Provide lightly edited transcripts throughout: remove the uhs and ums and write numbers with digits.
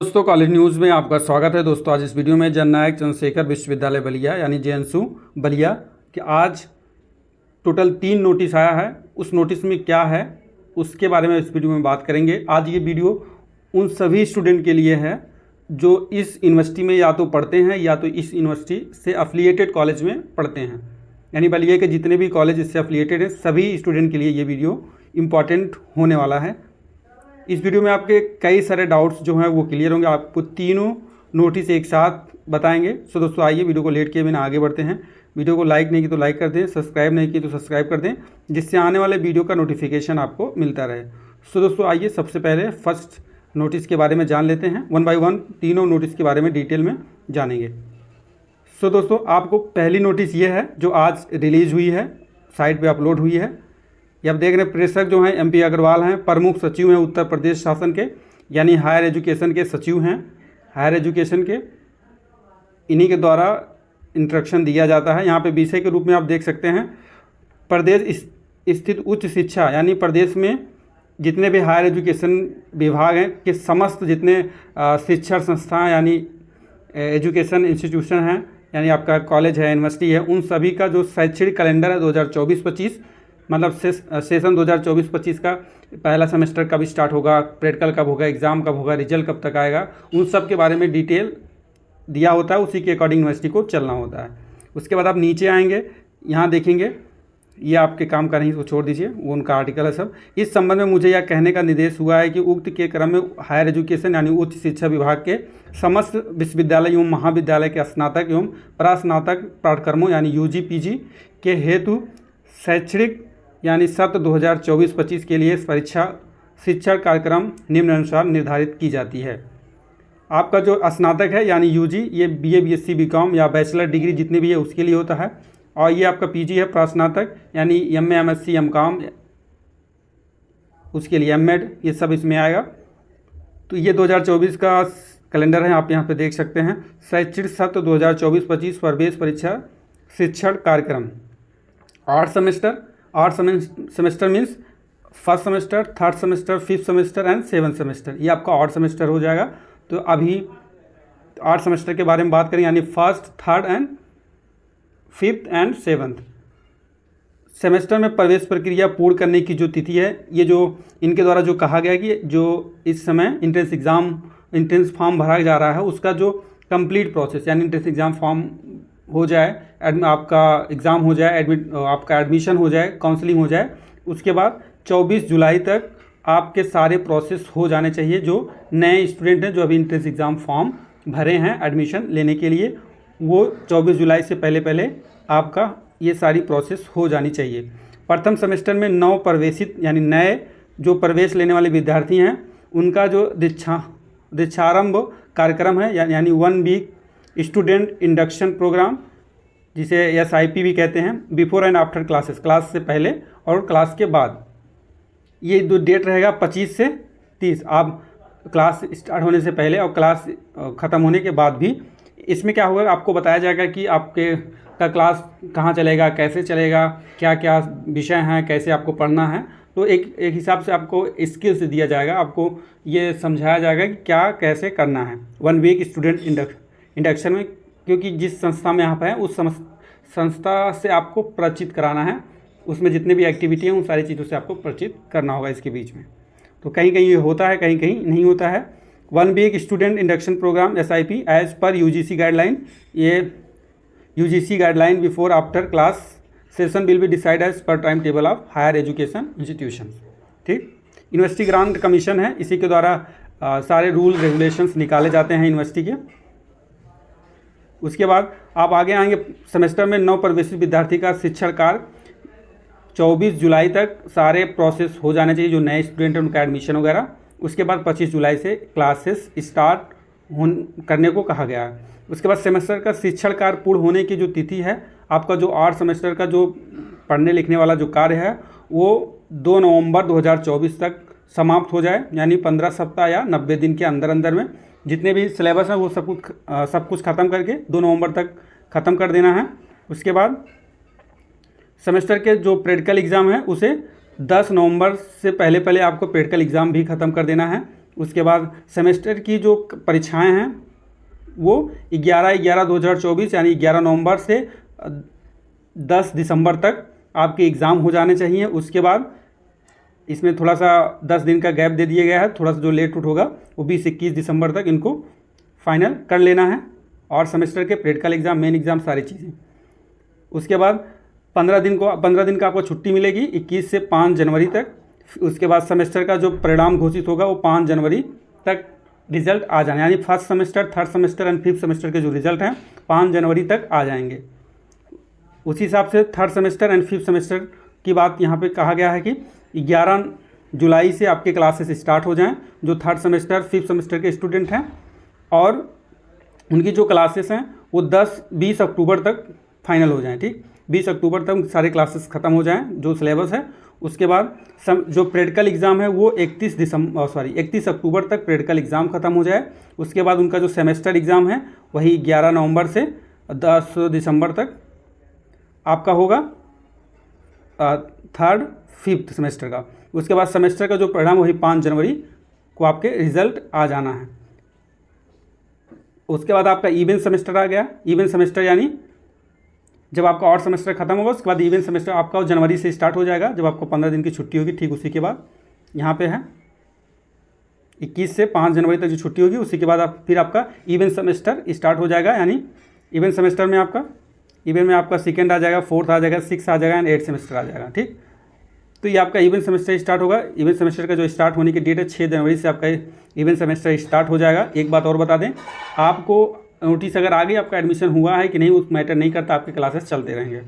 दोस्तों college news में आपका स्वागत है। दोस्तों आज इस वीडियो में जननायक चंद्रशेखर विश्वविद्यालय बलिया यानी जेएनयू बलिया कि आज टोटल 3 नोटिस आया है। उस नोटिस में क्या है उसके बारे में इस वीडियो में बात करेंगे। आज ये वीडियो उन सभी स्टूडेंट के लिए है जो इस यूनिवर्सिटी में या तो पढ़ते हैं या तो इस यूनिवर्सिटी से अफिलिएटेड कॉलेज में पढ़ते हैं, यानी बलिया के जितने भी कॉलेज इससे अफिलिएटेड हैं सभी स्टूडेंट के लिए ये वीडियो इम्पॉर्टेंट होने वाला है। इस वीडियो में आपके कई सारे डाउट्स जो हैं वो क्लियर होंगे। आपको तीनों नोटिस एक साथ बताएंगे। सो दोस्तों आइए वीडियो को लेट किए बिना आगे बढ़ते हैं। वीडियो को लाइक नहीं की तो लाइक कर दें, सब्सक्राइब नहीं की तो सब्सक्राइब कर दें, जिससे आने वाले वीडियो का नोटिफिकेशन आपको मिलता रहे। सो दोस्तों आइए सबसे पहले फर्स्ट नोटिस के बारे में जान लेते हैं। 1 बाय 1 तीनों नोटिस के बारे में डिटेल में जानेंगे। सो दोस्तों आपको पहली नोटिस ये है जो आज रिलीज़ हुई है, साइट पे अपलोड हुई है। ये आप देख रहे हैं प्रेषक जो हैं MP अग्रवाल हैं, प्रमुख सचिव हैं उत्तर प्रदेश शासन के, यानी हायर एजुकेशन के सचिव हैं हायर एजुकेशन के। इन्हीं के द्वारा इंस्ट्रक्शन दिया जाता है। यहाँ पे विषय के रूप में आप देख सकते हैं प्रदेश स्थित उच्च शिक्षा, यानी प्रदेश में जितने भी हायर एजुकेशन विभाग हैं के समस्त जितने शिक्षण संस्थाएँ यानी एजुकेशन इंस्टीट्यूशन हैं, यानी आपका कॉलेज है, यूनिवर्सिटी है, उन सभी का जो शैक्षणिक कैलेंडर है 2024-25 मतलब सेशन 2024-25 का पहला सेमेस्टर कब स्टार्ट होगा, प्रैक्टिकल कब होगा, एग्ज़ाम कब होगा, रिजल्ट कब तक आएगा, उन सब के बारे में डिटेल दिया होता है। उसी के अकॉर्डिंग यूनिवर्सिटी को चलना होता है। उसके बाद आप नीचे आएंगे, यहाँ देखेंगे ये आपके काम का नहीं तो छोड़ दीजिए, वो उनका आर्टिकल है सब। इस संबंध में मुझे यह कहने का निर्देश हुआ है कि उक्त के क्रम में हायर एजुकेशन यानी उच्च शिक्षा विभाग के समस्त विश्वविद्यालय एवं महाविद्यालय के स्नातक एवं प्रास्नातक पाठ्यक्रमों यानी UG PG के हेतु शैक्षणिक यानी सत्र 2024-25 के लिए परीक्षा शिक्षण कार्यक्रम निम्नानुसार निर्धारित की जाती है। आपका जो स्नातक है यानी UG, ये BA BSc BCom या बैचलर डिग्री जितनी भी है उसके लिए होता है। और ये आपका PG है प्रास्नातक यानी MA MSc MCom, उसके लिए MEd, ये सब इसमें आएगा। तो ये 2024 का कैलेंडर है, आप यहाँ पे देख सकते हैं। शैक्षणिक सत्र 2024-25 प्रवेश परीक्षा शिक्षण कार्यक्रम 8 semester means first semester, third semester, 5th semester and 7th semester, ये आपका 8 सेमेस्टर हो जाएगा। तो अभी 8 सेमेस्टर के बारे में बात करें, यानी first, third and 5th and 7th semester में प्रवेश प्रक्रिया पूर्ण करने की जो तिथि है, ये जो इनके द्वारा जो कहा गया कि जो इस समय इंट्रेंस फॉर्म भरा जा रहा है उसका जो कंप्लीट प्रोसेस यानी इंट्रेंस एग्ज़ाम फॉर्म हो जाए, आपका एग्ज़ाम हो जाए, आपका एडमिशन हो जाए, काउंसलिंग हो जाए, उसके बाद 24 जुलाई तक आपके सारे प्रोसेस हो जाने चाहिए। जो नए स्टूडेंट हैं जो अभी इंट्रेंस एग्ज़ाम फॉर्म भरे हैं एडमिशन लेने के लिए, वो 24 जुलाई से पहले आपका ये सारी प्रोसेस हो जानी चाहिए। प्रथम सेमेस्टर में नव प्रवेशित यानी नए जो प्रवेश लेने वाले विद्यार्थी हैं उनका जो दीक्षारंभ कार्यक्रम है यानी 1 वीक स्टूडेंट इंडक्शन प्रोग्राम, जिसे SIP भी कहते हैं, before and after classes, class से पहले और क्लास के बाद, ये दो डेट रहेगा 25 से 30, आप क्लास स्टार्ट होने से पहले और क्लास ख़त्म होने के बाद भी। इसमें क्या होगा, आपको बताया जाएगा कि आपके का क्लास कहाँ चलेगा, कैसे चलेगा, क्या क्या विषय हैं, कैसे आपको पढ़ना है। तो एक हिसाब से आपको स्किल्स दिया जाएगा, आपको ये समझाया जाएगा कि क्या कैसे करना है 1 वीक स्टूडेंट इंडक्शन में, क्योंकि जिस संस्था में आप हैं उस संस्था से आपको परिचित कराना है, उसमें जितने भी एक्टिविटी हैं उन सारी चीज़ों से आपको परिचित करना होगा इसके बीच में। तो कहीं कहीं ये होता है, कहीं कहीं नहीं होता है। 1 week student induction program SIP as per UGC guideline, ये UGC guideline before after class session will be decide as per time table of higher education institution. ठीक, यूनिवर्सिटी ग्रांट कमीशन है, इसी के द्वारा सारे रूल रेगुलेशंस निकाले जाते हैं यूनिवर्सिटी के। उसके बाद आप आगे आएंगे, सेमेस्टर में नव प्रवेशित विद्यार्थी का शिक्षण कार्य 24 जुलाई तक सारे प्रोसेस हो जाने चाहिए, जो नए स्टूडेंट हैं उनका एडमिशन वगैरह। उसके बाद 25 जुलाई से क्लासेस स्टार्ट करने को कहा गया है। उसके बाद सेमेस्टर का शिक्षण कार्य पूर्ण होने की जो तिथि है, आपका जो 8 सेमेस्टर का जो पढ़ने लिखने वाला जो कार्य है वो 2 नवंबर 2024 तक समाप्त हो जाए, यानी 15 सप्ताह या 90 दिन के अंदर में जितने भी सिलेबस है वो सब कुछ ख़त्म करके 2 नवंबर तक ख़त्म कर देना है। उसके बाद सेमेस्टर के जो प्रैक्टिकल एग्ज़ाम है उसे 10 नवंबर से पहले आपको प्रैक्टिकल एग्ज़ाम भी ख़त्म कर देना है। उसके बाद सेमेस्टर की जो परीक्षाएं हैं वो 11/11/2024 यानी 11 नवंबर से 10 दिसंबर तक आपके एग्ज़ाम हो जाने चाहिए। उसके बाद इसमें थोड़ा सा 10 दिन का गैप दे दिया गया है, थोड़ा सा जो लेट होगा वो 20-21 दिसंबर तक इनको फाइनल कर लेना है, और सेमेस्टर के प्रैक्टिकल एग्ज़ाम, मेन एग्ज़ाम, सारी चीज़ें। उसके बाद 15 दिन का आपको छुट्टी मिलेगी 21 से 5 जनवरी तक। उसके बाद सेमेस्टर का जो परिणाम घोषित होगा वो 5 जनवरी तक रिजल्ट आ जाना, यानी first semester, third semester and fifth semester के जो रिजल्ट हैं 5 जनवरी तक आ जाएंगे। उसी हिसाब से third semester and fifth semester की बात यहाँ पे कहा गया है कि 11 जुलाई से आपके क्लासेस स्टार्ट हो जाएं, जो थर्ड सेमेस्टर फिफ्थ सेमेस्टर के स्टूडेंट हैं, और उनकी जो क्लासेस हैं वो 20 अक्टूबर तक फाइनल हो जाएं। ठीक, 20 अक्टूबर तक सारे क्लासेस ख़त्म हो जाएं जो सिलेबस है। उसके बाद जो प्रैक्टिकल एग्ज़ाम है वो 31 अक्टूबर तक प्रैक्टिकल एग्ज़ाम ख़त्म हो जाए। उसके बाद उनका जो सेमेस्टर एग्ज़ाम है वही 11 नवंबर से 10 दिसंबर तक आपका होगा, थर्ड फिफ्थ सेमेस्टर का। उसके बाद सेमेस्टर का जो परिणाम वही 5 जनवरी को आपके रिजल्ट आ जाना है। उसके बाद आपका इवेंट सेमेस्टर आ गया। इवेंट सेमेस्टर यानी जब आपका और सेमेस्टर खत्म होगा उसके बाद इवेंट सेमेस्टर आपका जनवरी से स्टार्ट हो जाएगा, जब आपको 15 दिन की छुट्टी होगी। ठीक उसी के बाद यहाँ पे है 21 से 5 जनवरी तक जो छुट्टी होगी उसी के बाद फिर आपका इवेंट सेमेस्टर स्टार्ट हो जाएगा। यानी इवेंट सेमेस्टर में आपका सेकेंड आ जाएगा, फोर्थ आ जाएगा, सिक्स आ जाएगा एंड 8 सेमेस्टर आ जाएगा। ठीक, तो ये आपका इवेंट सेमेस्टर स्टार्ट होगा। इवेंट सेमेस्टर का जो स्टार्ट होने की डेट है 6 जनवरी से आपका इवेंट सेमेस्टर स्टार्ट हो जाएगा। एक बात और बता दें, आपको नोटिस अगर आगे आपका एडमिशन हुआ है कि नहीं उस मैटर नहीं करता, आपके क्लासेस चलते रहेंगे।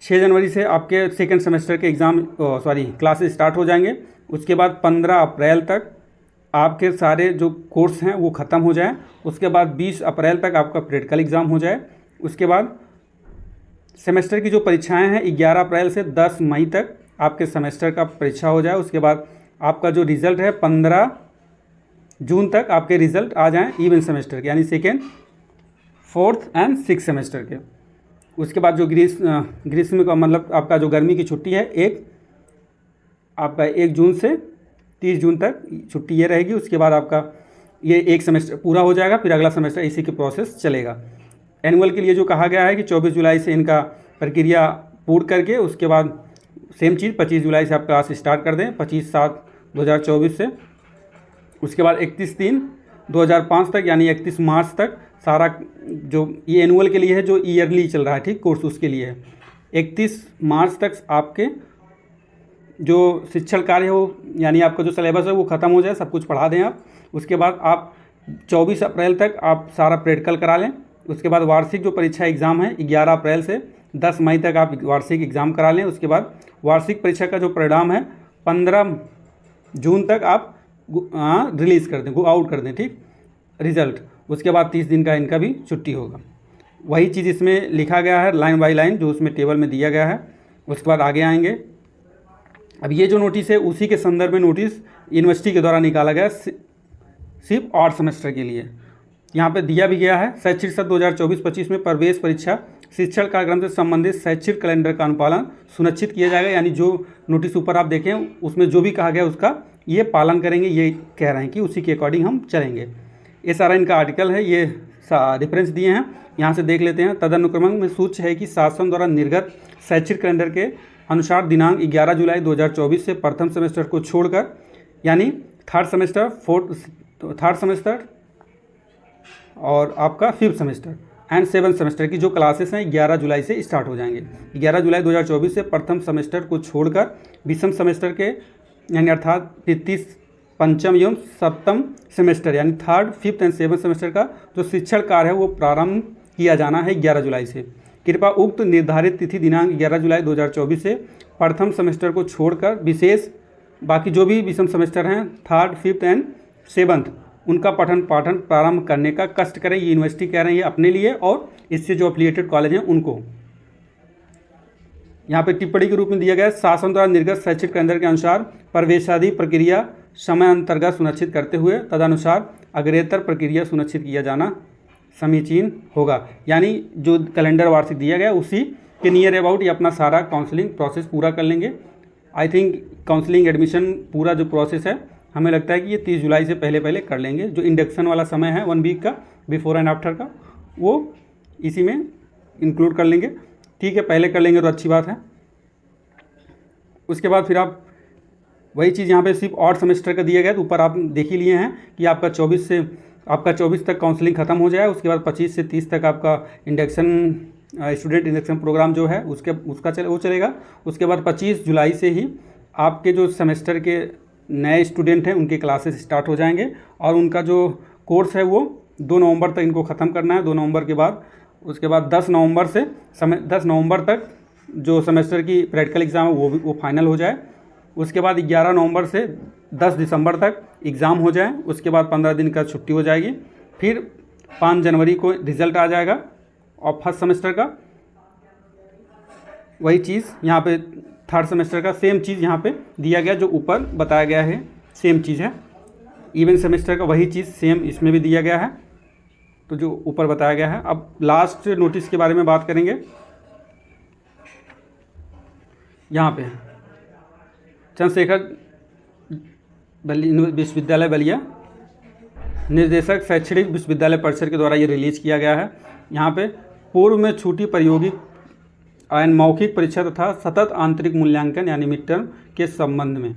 6 जनवरी से आपके सेकेंड सेमेस्टर के क्लासेस स्टार्ट हो जाएंगे। उसके बाद 15 अप्रैल तक आपके सारे जो कोर्स हैं वो ख़त्म हो जाएं। उसके बाद 20 अप्रैल तक आपका प्रैक्टिकल एग्ज़ाम हो जाए। उसके बाद सेमेस्टर की जो परीक्षाएं हैं 11 अप्रैल से 10 मई तक आपके सेमेस्टर का परीक्षा हो जाए। उसके बाद आपका जो रिज़ल्ट है 15 जून तक आपके रिज़ल्ट आ जाएं इवेंट सेमेस्टर के, यानी second, fourth and six semester के। उसके बाद जो ग्रीष्म का मतलब आपका जो गर्मी की छुट्टी है आपका 1 जून से 30 जून तक छुट्टी ये रहेगी। उसके बाद आपका ये एक सेमेस्टर पूरा हो जाएगा, फिर अगला सेमेस्टर इसी के प्रोसेस चलेगा। एनुअल के लिए जो कहा गया है कि 24 जुलाई से इनका प्रक्रिया पूर्ण करके उसके बाद सेम चीज़ 25 जुलाई से आप क्लास स्टार्ट कर दें, 25/7/2024 से। उसके बाद 31/3/2005 तक यानी 31 मार्च तक सारा जो ये एनुअल के लिए है, जो ईयरली चल रहा है ठीक कोर्स, उसके लिए है 31 मार्च तक आपके जो शिक्षण कार्य हो यानी आपका जो सिलेबस है वो ख़त्म हो जाए, सब कुछ पढ़ा दें आप। उसके बाद आप 24 अप्रैल तक आप सारा प्रैक्टिकल करा लें। उसके बाद वार्षिक जो परीक्षा एग्ज़ाम है 11 अप्रैल से 10 मई तक आप वार्षिक एग्ज़ाम करा लें। उसके बाद वार्षिक परीक्षा का जो परिणाम है 15 जून तक आप रिलीज़ कर दें, गो आउट कर दें ठीक रिज़ल्ट। उसके बाद 30 दिन का इनका भी छुट्टी होगा। वही चीज़ इसमें लिखा गया है लाइन बाय लाइन, जो उसमें टेबल में दिया गया है। उसके बाद आगे आएंगे। अब ये जो नोटिस है उसी के संदर्भ में नोटिस यूनिवर्सिटी के द्वारा निकाला गया सिर्फ 8 सेमेस्टर के लिए। यहाँ पे दिया भी गया है शैक्षिक सत्र 2024-25 में प्रवेश परीक्षा शिक्षण कार्यक्रम से संबंधित शैक्षिक कैलेंडर का अनुपालन सुनिश्चित किया जाएगा। यानी जो नोटिस ऊपर आप देखें उसमें जो भी कहा गया उसका ये पालन करेंगे, ये कह रहे हैं कि उसी के अकॉर्डिंग हम चलेंगे। ये सारा इनका आर्टिकल है, ये रेफरेंस दिए हैं, यहाँ से देख लेते हैं। तदनुक्रम में सूच्य है कि शासन द्वारा निर्गत शैक्षिक कैलेंडर के अनुसार दिनांक 11 जुलाई 2024 से प्रथम सेमेस्टर को छोड़कर यानी थर्ड सेमेस्टर और आपका fifth semester and seventh semester की जो क्लासेस हैं 11 जुलाई से स्टार्ट हो जाएंगे। 11 जुलाई 2024 से प्रथम सेमेस्टर को छोड़कर विषम सेमेस्टर के यानी अर्थात तृतीय, पंचम एवं सप्तम सेमेस्टर यानी third, fifth and seventh semester का जो शिक्षण कार्य है वो प्रारंभ किया जाना है 11 जुलाई से। कृपया उक्त निर्धारित तिथि दिनांक 11 जुलाई 2024 से प्रथम सेमेस्टर को छोड़कर विशेष बाकी जो भी विषम सेमेस्टर हैं थर्ड, फिफ्थ एंड सेवन्थ उनका पठन पाठन प्रारंभ करने का कष्ट करें। ये यूनिवर्सिटी कह रही है अपने लिए और इससे जो एफिलिएटेड कॉलेज हैं उनको। यहाँ पे टिप्पणी के रूप में दिया गया शासन द्वारा निर्गत शैक्षिक कैलेंडर के अनुसार प्रवेशादि प्रक्रिया समय अंतर्गत सुनिश्चित करते हुए तदनुसार अग्रेतर प्रक्रिया सुनिश्चित किया जाना समीचीन होगा। यानी जो कैलेंडर वार्षिक दिया गया उसी के नियर अबाउट ये अपना सारा काउंसलिंग प्रोसेस पूरा कर लेंगे। आई थिंक काउंसलिंग एडमिशन पूरा जो प्रोसेस है हमें लगता है कि ये 30 जुलाई से पहले पहले कर लेंगे। जो इंडक्शन वाला समय है 1 वीक का बिफोर एंड आफ्टर का, वो इसी में इंक्लूड कर लेंगे। ठीक है, पहले कर लेंगे तो अच्छी बात है। उसके बाद फिर आप वही चीज़ यहाँ पे सिर्फ ऑड सेमेस्टर का दिया गया, तो ऊपर आप देख ही लिए हैं कि आपका 24 तक काउंसलिंग ख़त्म हो जाए। उसके बाद 25 से 30 तक आपका इंडक्शन स्टूडेंट इंडक्शन प्रोग्राम जो है वो चलेगा। उसके बाद 25 जुलाई से ही आपके जो सेमेस्टर के नए स्टूडेंट हैं उनके क्लासेस स्टार्ट हो जाएंगे, और उनका जो कोर्स है वो 2 नवंबर तक इनको ख़त्म करना है। 2 नवंबर के बाद उसके बाद 10 नवंबर तक जो सेमेस्टर की प्रैक्टिकल एग्ज़ाम है वो फाइनल हो जाए। उसके बाद 11 नवंबर से 10 दिसंबर तक एग्ज़ाम हो जाए। उसके बाद 15 दिन का छुट्टी हो जाएगी। फिर 5 जनवरी को रिज़ल्ट आ जाएगा और फर्स्ट सेमेस्टर का। वही चीज़ यहाँ पे थर्ड सेमेस्टर का सेम चीज़ यहाँ पे दिया गया, जो ऊपर बताया गया है सेम चीज़ है। इवन सेमेस्टर का वही चीज़ सेम इसमें भी दिया गया है, तो जो ऊपर बताया गया है। अब लास्ट नोटिस के बारे में बात करेंगे। यहाँ पे चंद्रशेखर विश्वविद्यालय बलिया निर्देशक शैक्षणिक विश्वविद्यालय परिषद के द्वारा ये रिलीज किया गया है। यहाँ पे पूर्व में छूटी प्रायोगिक एवं मौखिक परीक्षा तथा सतत आंतरिक मूल्यांकन यानी मिड टर्म के संबंध में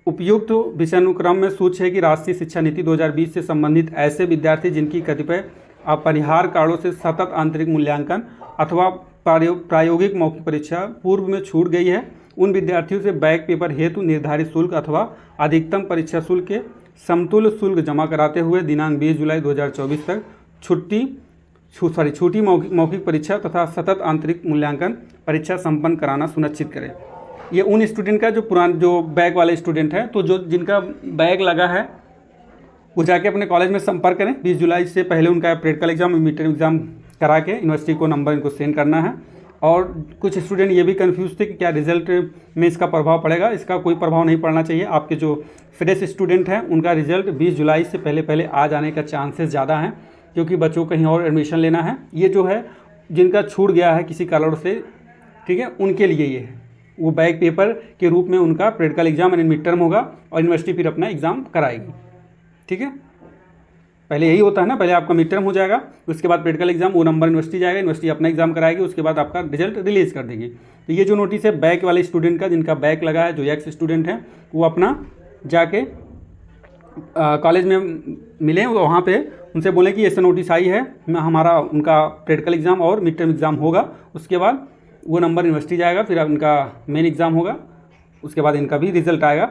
उपयुक्त विषयानुक्रम में सूची है कि राष्ट्रीय शिक्षा नीति 2020 से संबंधित ऐसे विद्यार्थी जिनकी कतिपय अपरिहार्य कारणों से सतत आंतरिक मूल्यांकन अथवा प्रायोगिक मौखिक परीक्षा पूर्व में छूट गई है, उन विद्यार्थियों से बैक पेपर हेतु निर्धारित शुल्क अथवा अधिकतम परीक्षा शुल्क के समतुल्य शुल्क जमा कराते हुए दिनांक 20 जुलाई 2024 तक छूटी मौखिक परीक्षा तथा सतत आंतरिक मूल्यांकन परीक्षा संपन्न कराना सुनिश्चित करें। ये उन स्टूडेंट का जो बैक वाले स्टूडेंट हैं, तो जो जिनका बैक लगा है वो जाके अपने कॉलेज में संपर्क करें। 20 जुलाई से पहले उनका practical exam mid term exam करा के यूनिवर्सिटी को नंबर इनको सेंड करना है। और कुछ स्टूडेंट ये भी कंफ्यूज थे कि क्या रिजल्ट में इसका प्रभाव पड़ेगा। इसका कोई प्रभाव नहीं पड़ना चाहिए। आपके जो फ्रेश स्टूडेंट हैं उनका रिजल्ट 20 जुलाई से पहले आ जाने का चांसेस ज़्यादा हैं, क्योंकि बच्चों को कहीं और एडमिशन लेना है। ये जो है जिनका छूट गया है किसी कारण से, ठीक है, उनके लिए ये है, वो बैक पेपर के रूप में उनका प्रैक्टिकल एग्जाम यानी मिड टर्म होगा और यूनिवर्सिटी फिर अपना एग्ज़ाम कराएगी। ठीक है, पहले यही होता है ना, पहले आपका मिड टर्म हो जाएगा, उसके बाद प्रैक्टिकल एग्जाम, वो नंबर यूनिवर्सिटी जाएगा, यूनिवर्सिटी अपना एग्जाम कराएगी, उसके बाद आपका रिजल्ट रिलीज कर देगी। तो ये जो नोटिस है बैक वाले स्टूडेंट का, जिनका बैक लगा है, जो एक्स स्टूडेंट हैं, वो अपना जाके कॉलेज में मिलें, वहाँ पे उनसे बोलें कि ऐसा नोटिस आई है, हमारा उनका प्रैक्टिकल एग्जाम और मिड टर्म एग्ज़ाम होगा, उसके बाद वो नंबर यूनिवर्सिटी जाएगा, फिर उनका मेन एग्ज़ाम होगा, उसके बाद इनका भी रिजल्ट आएगा।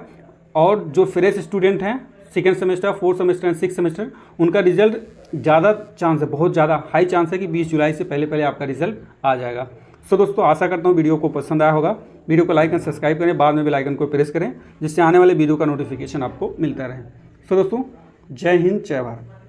और जो फ्रेश स्टूडेंट हैं second semester, fourth semester and six semester, उनका रिजल्ट ज़्यादा चांस है, बहुत ज़्यादा हाई चांस है कि 20 जुलाई से पहले आपका रिजल्ट आ जाएगा। सो दोस्तों, आशा करता हूँ वीडियो को पसंद आया होगा। वीडियो को लाइक एंड सब्सक्राइब करें, बाद में बेल आइकन को प्रेस करें, जिससे आने वाले वीडियो का नोटिफिकेशन आपको मिलता रहे। सो दोस्तों, जय हिंद, जय भारत।